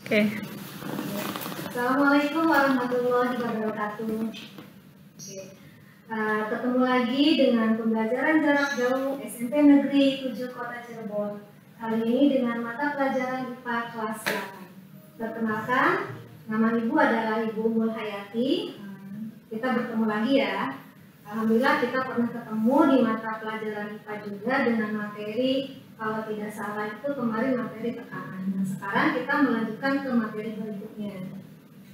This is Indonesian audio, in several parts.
Oke. Assalamualaikum warahmatullahi wabarakatuh. Ketemu lagi dengan pembelajaran jarak jauh SMP Negeri 7 Kota Cirebon. Kali ini dengan mata pelajaran IPA kelas 8. Perkenalkan, nama Ibu adalah Ibu Mul Hayati. Kita bertemu lagi ya. Alhamdulillah kita pernah ketemu di mata pelajaran IPA juga dengan materi, kalau tidak salah itu kemarin materi tekanan. Nah, sekarang kita melanjutkan ke materi berikutnya.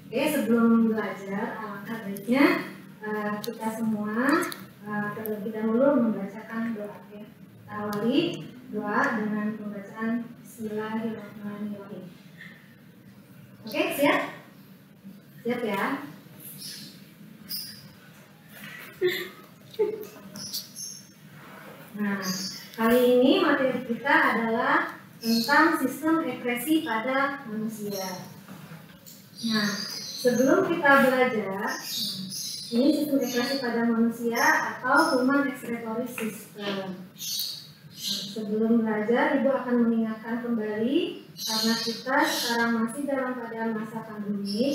Oke, sebelum belajar, alangkah baiknya kita semua terlebih dahulu membacakan doa. Kita awali doa dengan pembacaan Bismillahirrahmanirrahim. Oke, siap? Siap ya? Nah, kali ini materi kita adalah tentang sistem ekspresi pada manusia. Nah, sebelum kita belajar, ini sistem ekspresi pada manusia atau human excretory system. Sebelum belajar, Ibu akan mengingatkan kembali karena kita sekarang masih dalam keadaan masa pandemi.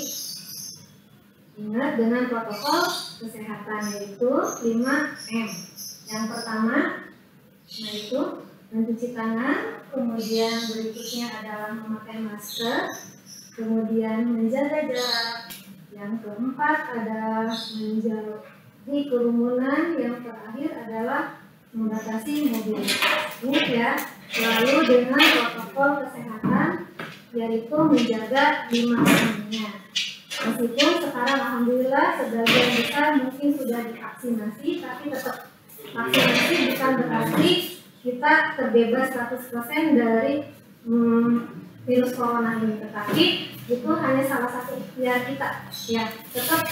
Ingat dengan protokol kesehatan yaitu 5M. Yang pertama, yaitu mencuci tangan, kemudian berikutnya adalah memakai masker, kemudian menjaga jarak. Yang keempat adalah menjauhi kerumunan. Yang terakhir adalah membatasi mobilitas. Ingat ya, selalu dengan protokol kesehatan yaitu menjaga 5M-nya. Meskipun sekarang alhamdulillah sebagian besar mungkin sudah divaksinasi, tapi tetap vaksinasi bukan berarti kita terbebas 100% dari virus corona ini, tetapi itu hanya salah satu ikhtiar kita. Ya, tetap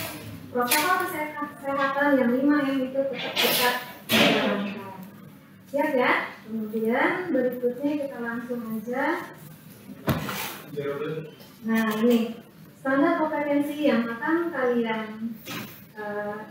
protokol kesehatan yang 5M itu tetap kita jalankan. Siap ya? Kemudian berikutnya kita langsung aja. Nah, ini standar kompetensi yang akan kalian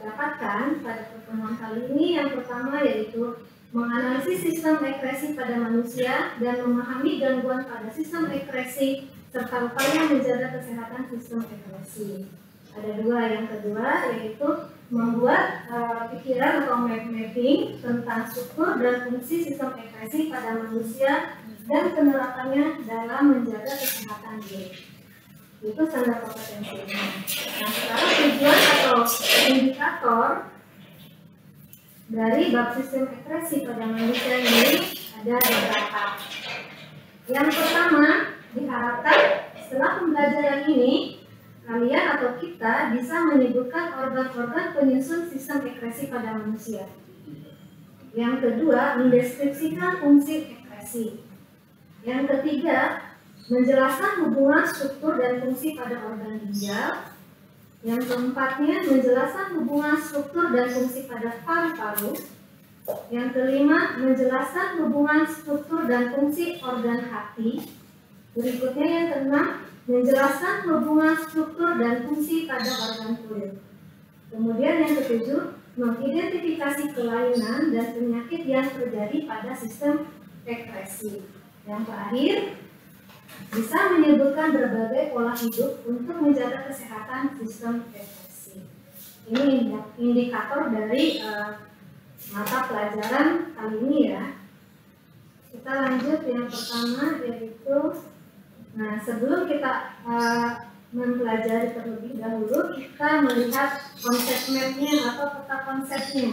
dapatkan pada pertemuan kali ini. Yang pertama yaitu menganalisis sistem ekspresi pada manusia dan memahami gangguan pada sistem ekspresi serta upaya menjaga kesehatan sistem ekspresi. Ada dua. Yang kedua yaitu membuat pikiran atau mapping tentang struktur dan fungsi sistem ekspresi pada manusia dan penerapannya dalam menjaga kesehatan diri. Itu standar kompetensi. Nah, sekarang tujuan atau indikator dari bab sistem ekspresi pada manusia ini ada beberapa. Yang pertama, diharapkan setelah pembelajaran ini kalian atau kita bisa menyebutkan organ-organ penyusun sistem ekspresi pada manusia. Yang kedua, mendeskripsikan fungsi ekspresi. Yang ketiga, menjelaskan hubungan struktur dan fungsi pada organ ginjal. Yang keempatnya, menjelaskan hubungan struktur dan fungsi pada paru-paru. Yang kelima, menjelaskan hubungan struktur dan fungsi organ hati. Berikutnya yang keenam, menjelaskan hubungan struktur dan fungsi pada organ kulit. Kemudian yang ketujuh, mengidentifikasi kelainan dan penyakit yang terjadi pada sistem ekspresi. Yang terakhir, bisa menyebutkan berbagai pola hidup untuk menjaga kesehatan sistem ekspresi. Ini indikator dari mata pelajaran kali ini ya. Kita lanjut yang pertama yaitu, nah sebelum kita mempelajari terlebih dahulu, kita melihat konsep mapnya atau peta konsepnya.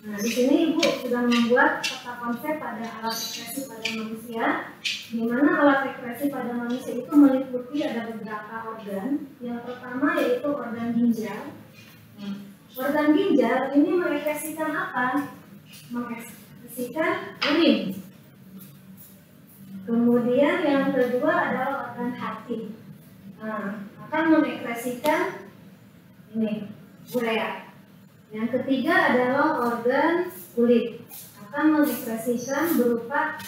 Nah, di sini Ibu sudah membuat peta konsep pada alat ekspresi pada manusia, di mana alat ekspresi pada manusia itu meliputi ada beberapa organ. Yang pertama yaitu organ ginjal. Organ ginjal ini mengekspresikan apa? Mengekspresikan urin. Kemudian yang kedua adalah organ hati. Nah, akan mengekspresikan ini urea. Yang ketiga adalah organ kulit, akan mengekspresikan berupa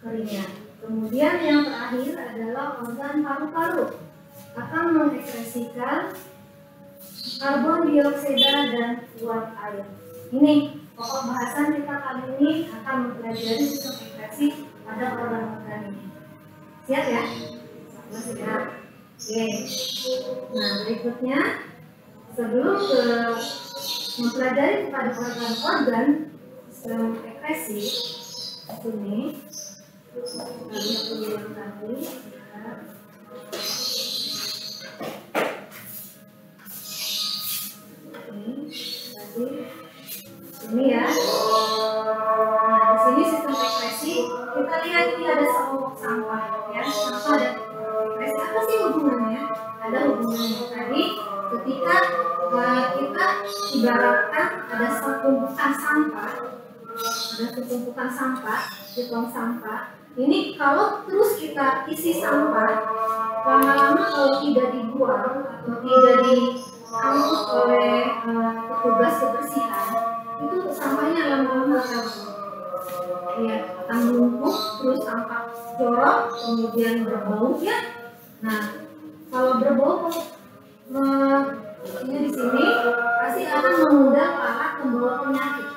keringat. Kemudian yang terakhir adalah organ paru-paru, akan mengekspresikan karbon dioksida dan uap air. Ini pokok bahasan kita kali ini akan mempelajari sistem ekspresi pada organ-organ ini. Siap ya? Siap. Oke. Nah, berikutnya sebelum ke mempelajari kepada organ-organ sistem ekskresi ini tadi aku bilang tadi ini ya. Nah, di sini sistem ekskresi kita lihat ini ada sekelompok sampah ya. Sampah dan ekskresi apa sih hubungannya? Ada hubungannya tadi ketika kita ibaratkan ada setumpukan sampah, di tong sampah. Ini kalau terus kita isi sampah, lama-lama kalau tidak dibuang atau tidak diangkut oleh petugas kebersihan, itu sampahnya lama-lama akan menumpuk, terus tampak jorok, kemudian berbau ya. Nah, kalau berbau ini di sini pasti akan mengundang para pembawa penyakit.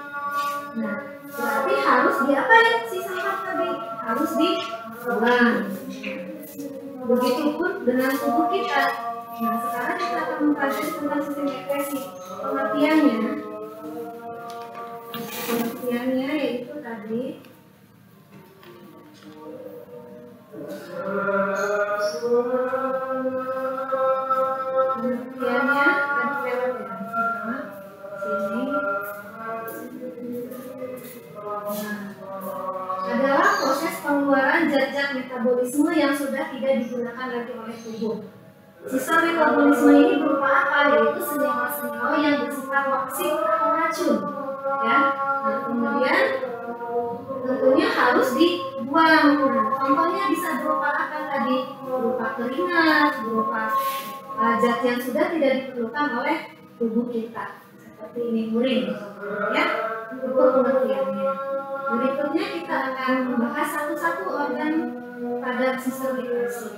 Nah, berarti harus diapain si sampah tadi? Harus dibuang. Begitupun dengan tubuh kita. Nah, sekarang kita akan mempelajari tentang sistem ekskresi. Pengertiannya yaitu tadi adalah proses pengeluaran zat-zat metabolisme yang sudah tidak digunakan lagi oleh tubuh. Sisa metabolisme ini berupa apa? Yaitu senyawa-senyawa yang bersifat toksik atau racun. Ya. Nah, kemudian tentunya harus dibuang. Nah, contohnya bisa berupa apa tadi? Berupa keringat, berupa zat yang sudah tidak diperlukan oleh tubuh kita. Seperti ini urin, ya. Itu pengertiannya. Berikutnya kita akan membahas satu-satu organ pada sistem ekskresi.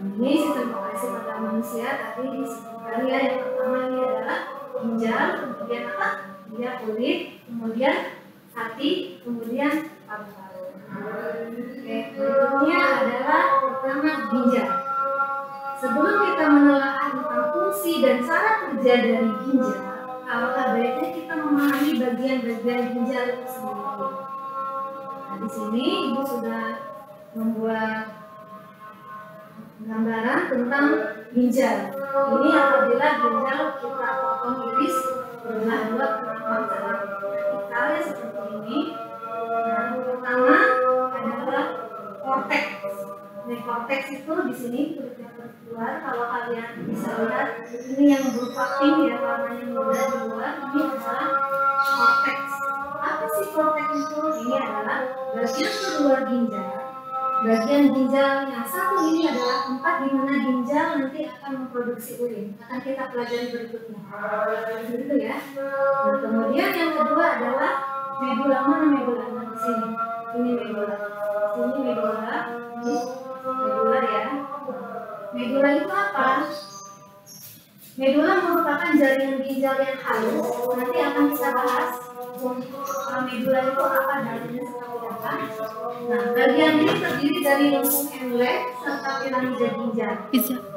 Ini sistem ekskresi pada manusia tadi disebutkan ya. Yang pertama ini adalah ginjal, kemudian apa? Kemudian kulit, kemudian hati, kemudian paru-paru. Oke, berikutnya adalah pertama ginjal. Sebelum kita menelaah tentang fungsi dan cara kerja dari ginjal, alangkah baiknya kita memahami bagian-bagian ginjal itu sendiri. Nah, di sini Ibu sudah membuat gambaran tentang ginjal. Ini apabila ginjal kita potong iris belah dua secara vertikal ya seperti ini. Nah, pertama adalah korteks. Nah, korteks itu di sini kulitnya keluar. Kalau kalian bisa lihat, ini yang berupa pink ya, warnanya muda di luar. Ini adalah korteks. Apa sih korteks itu? Ini adalah bagian kedua ginjal. Bagian ginjal yang satu ini adalah tempat di mana ginjal nanti akan memproduksi urin. Akan kita pelajari berikutnya. Gitu ya. Nah, kemudian yang kedua adalah medula. Mana medula? Nah, di sini. Ini medula. Sini medula. Ini medula ya. Medula itu apa? Medula merupakan jaringan ginjal yang halus. Nanti akan kita bahas medula itu apa dalamnya seperti apa. Nah, bagian ini terdiri dari lengkung emblem serta piramida ginjal,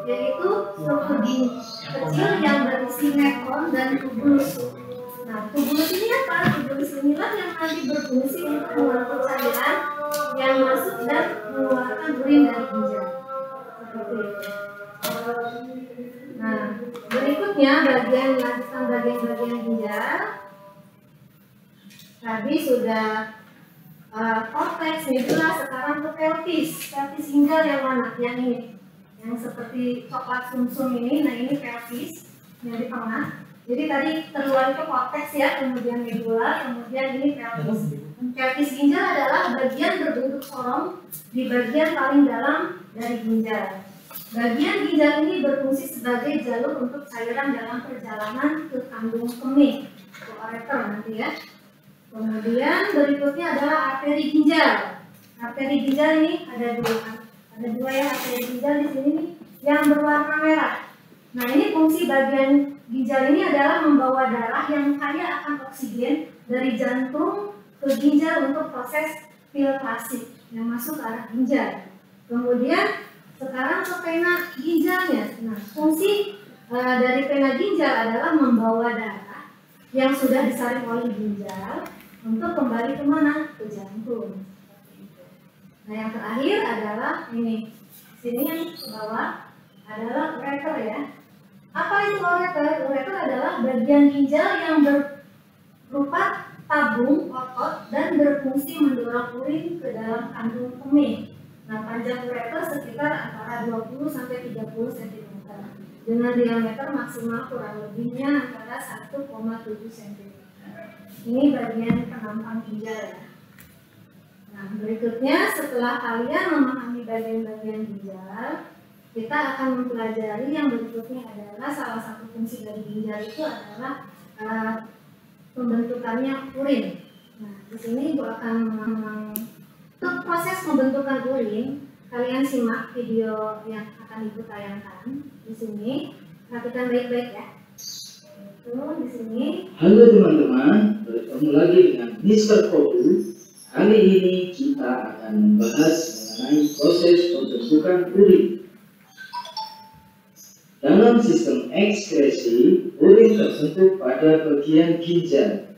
yaitu struktur kecil yang berisi nekron dan tubulus. Nah, tubulus ini apa? Tubulus inilah yang nanti berfungsi untuk mengangkut cairan yang masuk dan mengeluarkan urin dari ginjal. Seperti itu. Nah, berikutnya lanjutan bagian ginjal. Tadi sudah korteks, medula, sekarang ke pelvis. Pelvis ginjal yang mana? Yang ini, yang seperti coklat sumsum ini. Nah, ini pelvis yang di tengah. Jadi tadi terluar itu korteks ya, kemudian medula, kemudian ini pelvis. Pelvis ginjal adalah bagian berbentuk sorong di bagian paling dalam dari ginjal. Bagian ginjal ini berfungsi sebagai jalur untuk cairan dalam perjalanan ke kandung kemih, ke ureter nanti ya. Kemudian berikutnya adalah arteri ginjal. Arteri ginjal ini ada dua ya, arteri ginjal di sini nih yang berwarna merah. Nah, ini fungsi bagian ginjal ini adalah membawa darah yang kaya akan oksigen dari jantung ke ginjal untuk proses filtrasi yang masuk ke arah ginjal. Kemudian Sekarang ke pena ginjalnya. Nah, fungsi dari pena ginjal adalah membawa darah yang sudah disaring oleh ginjal untuk kembali kemana? Ke jantung. Nah, yang terakhir adalah ini. Sini yang ke bawah adalah ureter ya. Apa itu ureter? Ureter adalah bagian ginjal yang berupa tabung otot dan berfungsi mendorong urin ke dalam kandung kemih. Nah, panjang ureter sekitar antara 20 sampai 30 cm dengan diameter maksimal kurang lebihnya antara 1,7 cm. Ini bagian penampang ginjal ya. Nah, berikutnya setelah kalian memahami bagian-bagian ginjal, kita akan mempelajari yang berikutnya adalah salah satu fungsi dari ginjal itu adalah pembentukannya urin. Nah, di sini Ibu akan untuk proses pembentukan urin, kalian simak video yang akan Ibu tayangkan di sini. Perhatikan baik-baik ya. Itu di sini. Halo teman-teman, bertemu lagi dengan Mr. Kobu. Kali ini kita akan membahas mengenai proses pembentukan urin. Dalam sistem ekskresi, urin terbentuk pada bagian ginjal.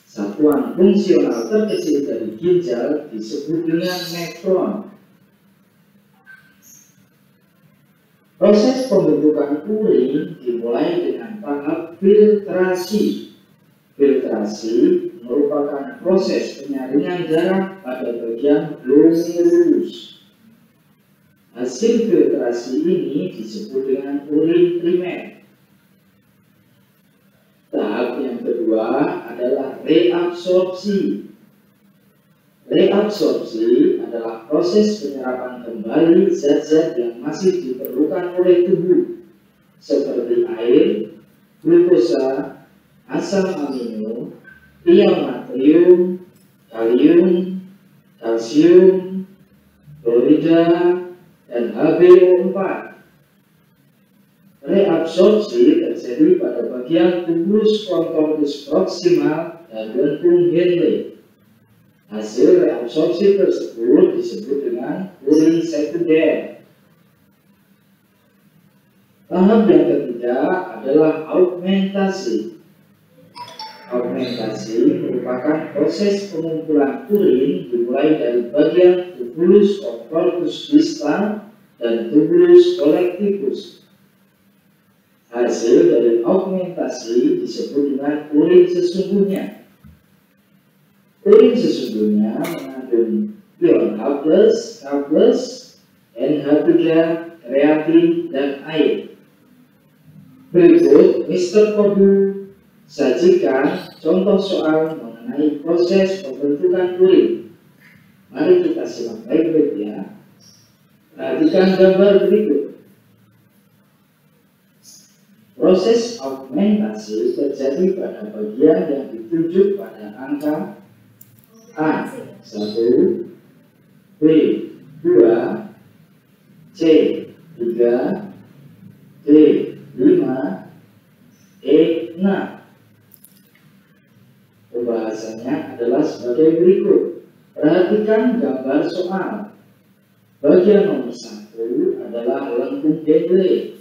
Satuan fungsional terkecil dari ginjal disebut dengan nefron. Proses pembentukan urin dimulai dengan tahap filtrasi. Filtrasi merupakan proses penyaringan darah pada bagian glomerulus. Hasil filtrasi ini disebut dengan urin primer. Tahap yang kedua adalah reabsorpsi. Reabsorpsi adalah proses penyerapan kembali zat-zat yang masih diperlukan oleh tubuh, seperti air, glukosa, asam amino, ion natrium, kalium, kalsium, klorida, dan HbO4. Reabsorpsi terjadi pada bagian tubulus contortus proximal dan lentung Henle. Hasil reabsorpsi tersebut disebut dengan urin sekunder. Tahap yang ketiga adalah augmentasi. Augmentasi merupakan proses pengumpulan urin dimulai dari bagian tubulus contortus distal dan tubulus collectivus. Hasil dari augmentasi disebut dengan urin sesungguhnya. Urin sesungguhnya mengandung ion H+, K+, NH3, kreatin, dan air. Berikut Mr. Kobu sajikan contoh soal mengenai proses pembentukan urin. Mari kita simak baik-baik ya. Perhatikan gambar berikut. Proses augmentasi terjadi pada bagian yang ditunjuk pada angka A1, B2, C3, D5, E6. Pembahasannya adalah sebagai berikut. Perhatikan gambar soal. Bagian nomor 1 adalah lentung Henle.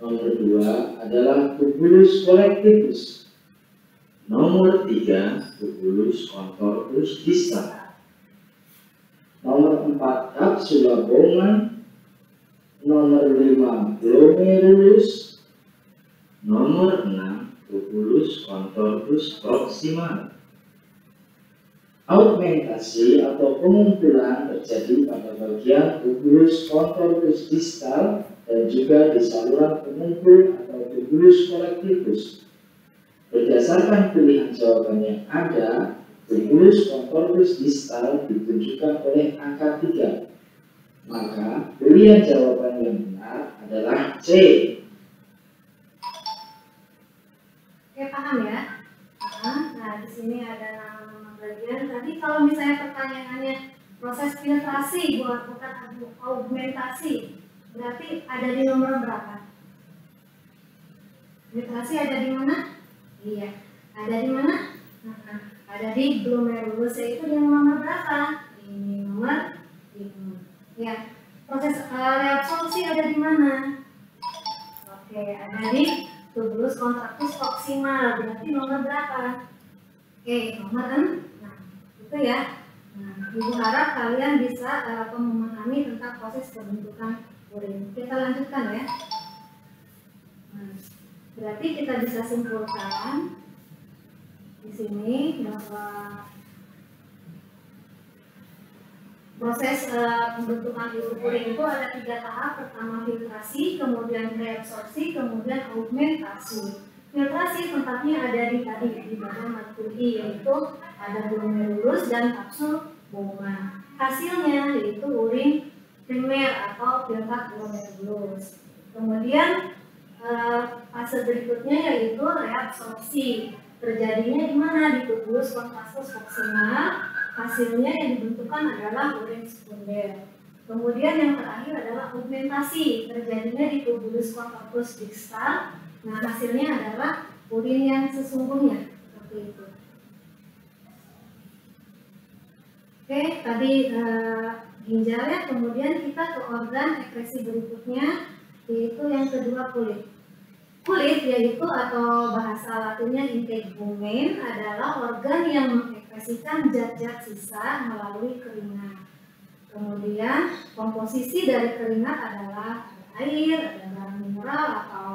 Nomor 2 adalah tubulus collectivus. Nomor 3 tubulus contortus distal. Nomor 4 kapsula Bowman. Nomor 5 glomerulus. Nomor 6 tubulus contortus proximal. Augmentasi atau pengumpulan terjadi pada bagian tubulus contortus distal dan juga di saluran pengumpul atau tubulus collectivus. Berdasarkan pilihan jawaban yang ada, tubulus contortus distal ditunjukkan oleh angka 3. Maka pilihan jawaban yang benar adalah C. Oke, paham ya? Nah, di sini ada nama bagian. Tadi kalau misalnya pertanyaannya proses filtrasi bukan augmentasi, berarti ada di nomor berapa? Filtrasi ada di mana? Iya, ada di mana? Ada di glomerulus, itu yang nomor berapa? Ini nomor 5. Ya, Proses reabsorpsi ada di mana? Oke, ada di tubulus contractus proximal. Berarti nomor berapa? Oke, nomor 6. Nah, itu ya. Nah, Ibu harap kalian bisa memahami tentang proses pembentukan urin. Kita lanjutkan ya. Nah, berarti kita bisa simpulkan di sini bahwa proses pembentukan urin itu ada 3 tahap. Pertama filtrasi, kemudian reabsorpsi, kemudian augmentasi. Filtrasi tempatnya ada di bagian maturi, yaitu ada glomerulus dan kapsul Bowman. Hasilnya yaitu urin primer atau filtrat glomerulus. Kemudian fase berikutnya yaitu reabsorpsi. Terjadinya di mana? Di tubulus contractus proximal. Hasilnya yang dibentukkan adalah urin sekunder. Kemudian yang terakhir adalah augmentasi. Terjadinya di tubulus contractus distal. Nah, hasilnya adalah urin yang sesungguhnya. Seperti itu. Oke, tadi ginjal ya. Kemudian kita ke organ ekskresi berikutnya, yaitu yang kedua kulit. Kulit yaitu atau bahasa latinnya integumen adalah organ yang mengekspresikan zat-zat sisa melalui keringat. Kemudian komposisi dari keringat adalah air, ada garam mineral atau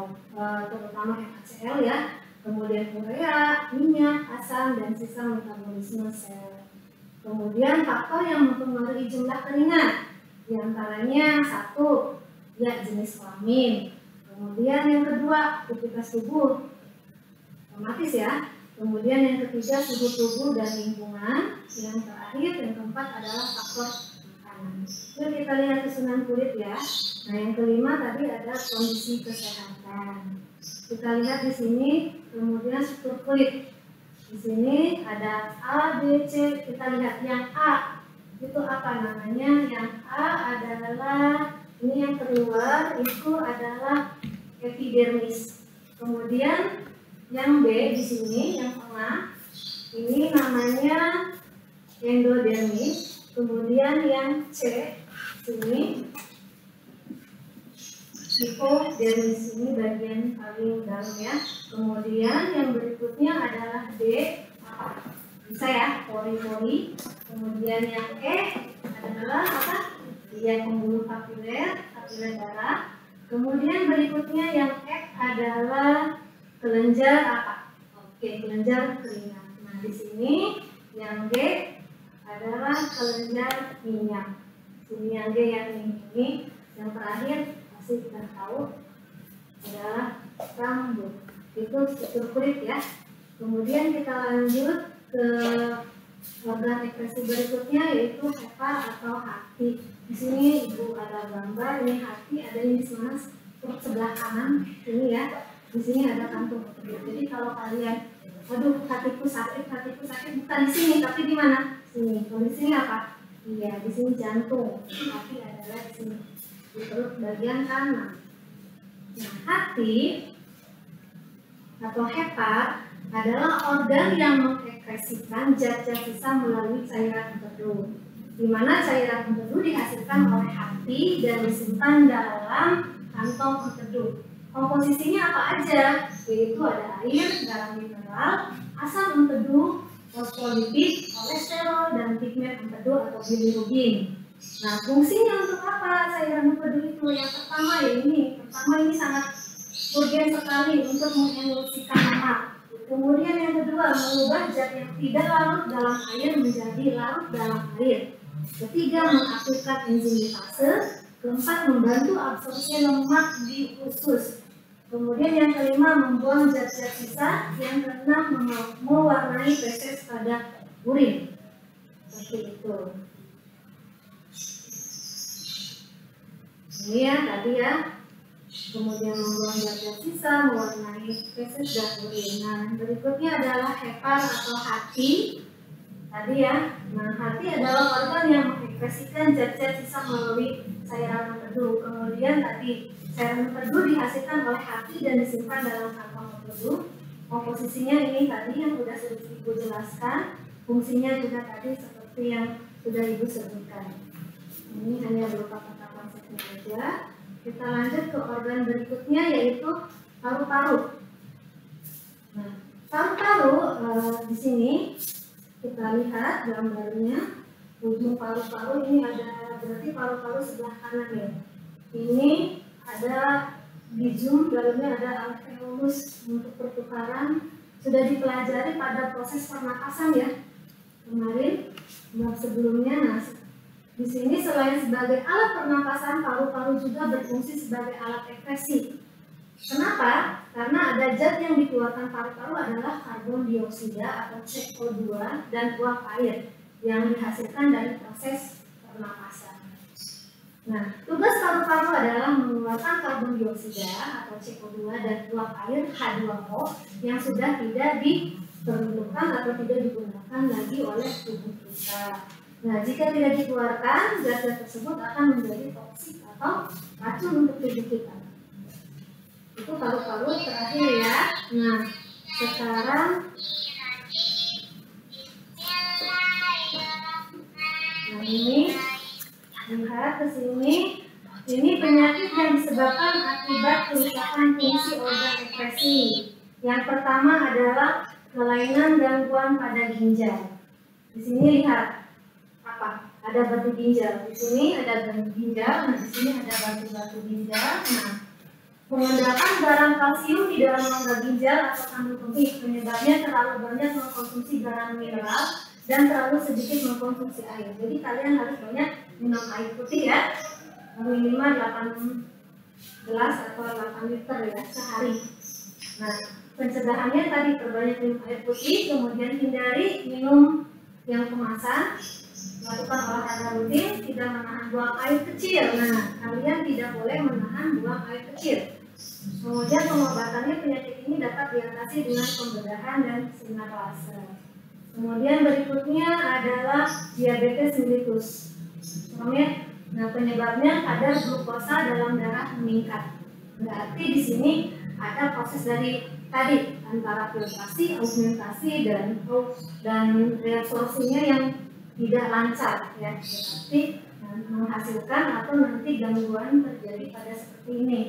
terutama NaCl ya. Kemudian urea, minyak, asam dan sisa metabolisme sel. Kemudian faktor yang mempengaruhi jumlah keringat, diantaranya 1, ya jenis kelamin. Kemudian yang kedua, aktivitas tubuh, otomatis ya. Kemudian yang ketiga, suhu tubuh dan lingkungan. Yang terakhir, yang keempat adalah faktor makanan. Yuk kita lihat susunan kulit ya. Nah yang kelima tadi ada kondisi kesehatan. Kita lihat di sini, kemudian struktur kulit. Di sini ada A, B, C. Kita lihat yang A itu apa namanya? Yang A adalah ini yang keluar itu adalah epidermis. Kemudian yang B di sini yang tengah ini namanya endodermis. Kemudian yang C sini hipodermis, ini bagian paling dalam ya. Kemudian yang berikutnya adalah D, bisa ya, pori-pori. Kemudian yang E adalah apa? Dia pembuluh kapiler darah. Kemudian berikutnya yang F adalah kelenjar apa? Oke, kelenjar keringat. Nah di sini yang G adalah kelenjar minyak. Sini yang G yang ini. Yang terakhir pasti kita tahu adalah rambut. Itu struktur kulit ya. Kemudian kita lanjut ke organ ekskresi berikutnya yaitu hepar atau hati. Di sini Ibu ada gambar, ini hati, ada ini sebelah kanan ini ya. Di sini ada kantung ketiga. Jadi kalau kalian, aduh hatiku sakit, bukan di sini tapi di mana? Sini. Kalau di sini apa? Iya, di sini jantung. Hati adalah di sini di perut bagian kanan. Nah, hati atau hepar adalah organ yang mengekskresikan zat-zat sisa melalui cairan empedu, di mana cairan empedu dihasilkan oleh hati dan disimpan dalam kantong empedu. Komposisinya apa aja? Yaitu ada air, garam mineral, asam empedu, fosfolipid, kolesterol, dan pigmen empedu atau bilirubin. Nah, fungsinya untuk apa cairan empedu itu? Yang pertama ya ini sangat urgen sekali untuk mengemulsikan lemak. Kemudian yang kedua, mengubah zat yang tidak larut dalam air menjadi larut dalam air. Ketiga, mengaktifkan enzim lipase. Keempat, membantu absorpsi lemak di usus. Kemudian yang kelima, membuang zat-zat sisa. Yang keenam, mewarnai feses pada urin. Seperti itu. Ini ya tadi ya. Kemudian membuang zat-zat sisa, mewarnai feses dan urin. Nah, berikutnya adalah hepar atau hati. Tadi ya, nah hati adalah organ yang mengekspresikan zat-zat sisa melalui cairan empedu. Kemudian tadi cairan empedu dihasilkan oleh hati dan disimpan dalam kantong empedu. Komposisinya ini tadi yang sudah Ibu jelaskan. Fungsinya juga tadi seperti yang sudah Ibu sebutkan. Ini hanya berupa kata konsepnya saja. Kita lanjut ke organ berikutnya yaitu paru-paru. Nah, paru-paru di sini kita lihat gambarnya. Ujung paru-paru ini ada, berarti paru-paru sebelah kanan ya. Ini ada di zoom, dalamnya ada alveolus untuk pertukaran. Sudah dipelajari pada proses pernapasan ya kemarin bab sebelumnya. Nah, di sini selain sebagai alat pernapasan, paru-paru juga berfungsi sebagai alat ekskresi. Kenapa? Karena ada zat yang dikeluarkan paru-paru adalah karbon dioksida atau CO2 dan uap air yang dihasilkan dari proses pernapasan. Nah, tugas paru-paru adalah mengeluarkan karbon dioksida atau CO2 dan uap air H2O yang sudah tidak diperlukan atau tidak digunakan lagi oleh tubuh kita. Nah, jika tidak dikeluarkan, zat-zat tersebut akan menjadi toksik atau racun untuk tubuh kita. Itu paru-paru terakhir ya. Nah, sekarang ini lihat ke sini. Ini penyakit yang disebabkan akibat kerusakan fungsi organ ekskresi. Yang pertama adalah kelainan gangguan pada ginjal. Di sini lihat apa? Ada batu ginjal. Di sini ada batu ginjal. Nah, di sini ada batu-batu ginjal. Nah, pengendapan garam kalsium di dalam rongga ginjal atau kandung kemih penyebabnya terlalu banyak mengkonsumsi garam mineral dan terlalu sedikit mengkonsumsi air. Jadi kalian harus banyak minum air putih ya, minimal 8 gelas atau 8 liter ya sehari. Nah, pencegahannya tadi perbanyak minum air putih, kemudian hindari minum yang kemasan, lakukan olahraga rutin, tidak menahan buang air kecil. Nah, kalian tidak boleh menahan buang air kecil. Kemudian pengobatannya penyakit ini dapat diatasi dengan pembedahan dan sinar laser. Kemudian berikutnya adalah diabetes mellitus. Nah, penyebabnya kadar glukosa dalam darah meningkat. Berarti di sini ada proses dari tadi antara filtrasi, augmentasi dan reabsorpsinya yang tidak lancar ya, berarti menghasilkan atau nanti gangguan terjadi pada seperti ini,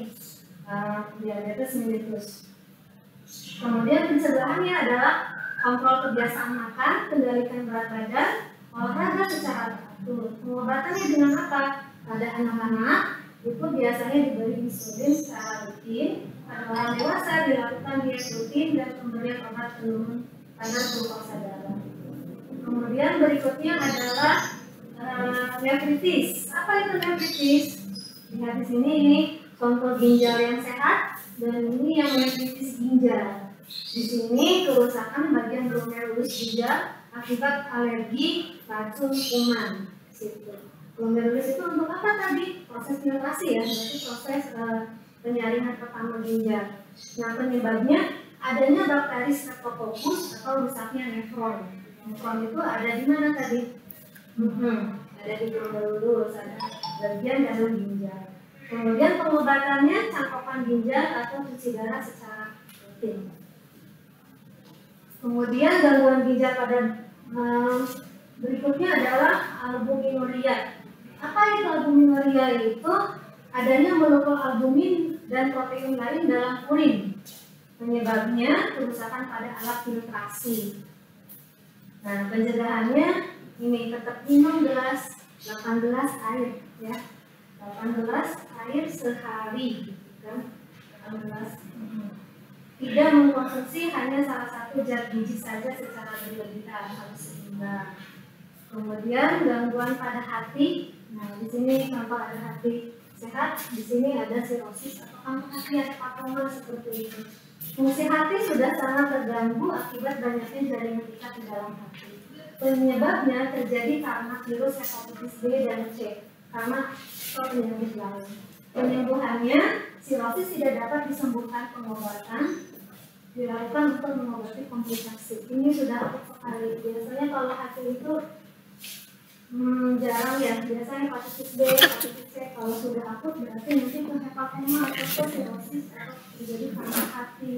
diabetes mellitus. Kemudian pencegahannya adalah kontrol kebiasaan makan, kendalikan berat badan, olahraga secara teratur. Pengobatannya dengan apa? Pada anak-anak itu biasanya diberi insulin secara rutin. Pada orang dewasa dilakukan diet rutin dan pemberian obat penurun kadar glukosa darah. Kemudian berikutnya adalah nefritis. Apa itu nefritis? Lihat di sini, ini contoh ginjal yang sehat dan ini yang nefritis ginjal. Di sini kerusakan bagian glomerulus ginjal akibat alergi racun kuman. Glomerulus itu untuk apa tadi? Proses filtrasi ya, berarti proses penyaringan pertama ginjal. Nah, penyebabnya adanya bakteri Streptococcus atau rusaknya nefron. Nefron itu ada di mana tadi? Ada di glomerulus, ada bagian dalam ginjal. Kemudian pengobatannya cangkokan ginjal atau cuci darah secara rutin. Kemudian gangguan ginjal pada berikutnya adalah albuminuria. Apa itu albuminuria? Itu adanya molekul albumin dan protein lain dalam urin. Penyebabnya kerusakan pada alat filtrasi. Nah, pencegahannya ini tetap minum 8 gelas air ya. 8 gelas air sehari kan. 8 gelas. Tidak mengkonsumsi hanya salah satu zat gizi saja secara berlebihan, harus seimbang. Kemudian gangguan pada hati. Nah, di sini contoh ada hati sehat, di sini ada sirosis atau kanker hati atau hepatoma seperti itu. Fungsi hati sudah sangat terganggu akibat banyaknya jaringan ikat di dalam hati. Penyebabnya terjadi karena virus hepatitis B dan C, karena penyakit lain. Penyembuhannya, sirosis tidak dapat disembuhkan pengobatan, dilakukan untuk mengobati komplikasi. Ini sudah akut sekali. Biasanya kalau hati itu jarang ya, biasanya hepatitis B, hepatitis C. Kalau sudah akut berarti nanti ke hepatoma atau sirosis atau terjadi karena hati.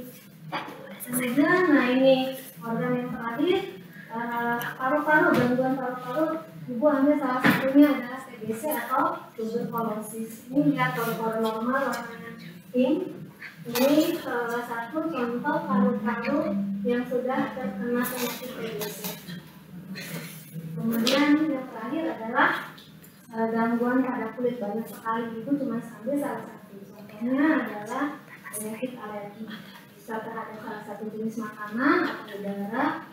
Kemudian, nah ini organ yang terakhir, paru-paru, gangguan paru-paru. Ibu ambil salah satunya adalah TBC atau tuberkulosis. Ini lihat paru-paru normal warnanya pink. Ini salah satu contoh paru-paru yang sudah terkena penyakit TBC. Kemudian yang terakhir adalah gangguan pada kulit. Banyak sekali, itu cuma sampai salah satu. Contohnya adalah penyakit alergi, bisa terhadap salah satu jenis makanan atau udara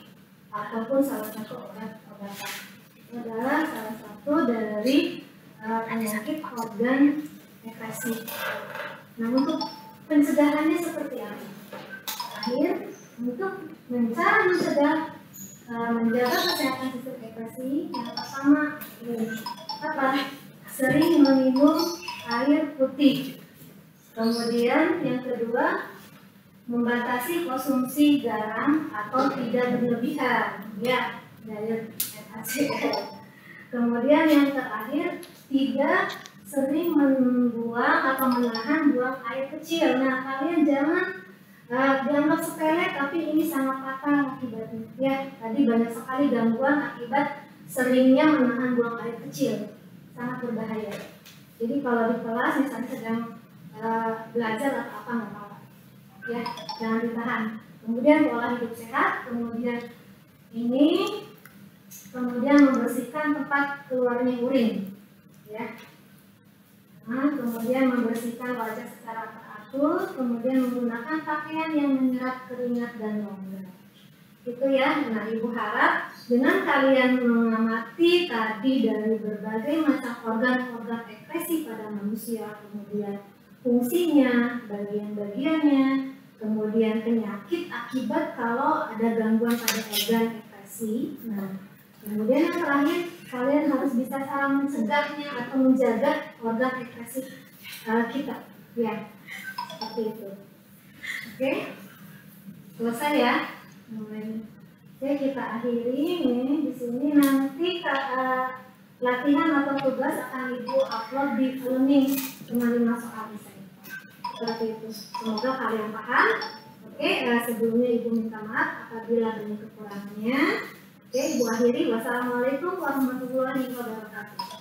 ataupun salah satu obat-obatan. Itu adalah salah satu dari penyakit organ ekskresi. Nah, untuk pencegahannya seperti apa? Terakhir, untuk cara mencegah menjaga kesehatan sistem ekskresi, yang pertama ini apa? Sering meminum air putih. Kemudian yang kedua, membatasi konsumsi garam atau tidak berlebihan, ya, diet NaCl. Kemudian yang terakhir, tidak sering membuang atau menahan buang air kecil. Nah, kalian jangan dianggap sepele, tapi ini sangat fatal akibatnya. Ya, tadi banyak sekali gangguan akibat seringnya menahan buang air kecil, sangat berbahaya. Jadi kalau di kelas misalnya sedang belajar atau apa nggak apa-apa, ya, jangan ditahan. Kemudian pola hidup sehat, kemudian membersihkan tempat keluarnya urin, ya. Nah, kemudian membersihkan wajah secara teratur, kemudian menggunakan pakaian yang menyerap keringat dan longgar. Itu ya. Nah, Ibu harap dengan kalian mengamati tadi dari berbagai macam organ-organ ekskresi pada manusia, kemudian fungsinya, bagian-bagiannya, kemudian penyakit akibat kalau ada gangguan pada organ ekskresi. Nah, kemudian yang terakhir, kalian harus bisa cara mencegahnya atau menjaga organ ekskresi kita, ya, seperti itu. Oke, selesai ya. Oke, kita akhiri nih di sini. Nanti latihan atau tugas akan Ibu upload di learning, cuma 5 soal bisa. Seperti itu. Semoga kalian paham. Oke, sebelumnya Ibu minta maaf apabila ada kekurangannya. Oke, Ibu akhiri. Wassalamualaikum warahmatullahi wabarakatuh.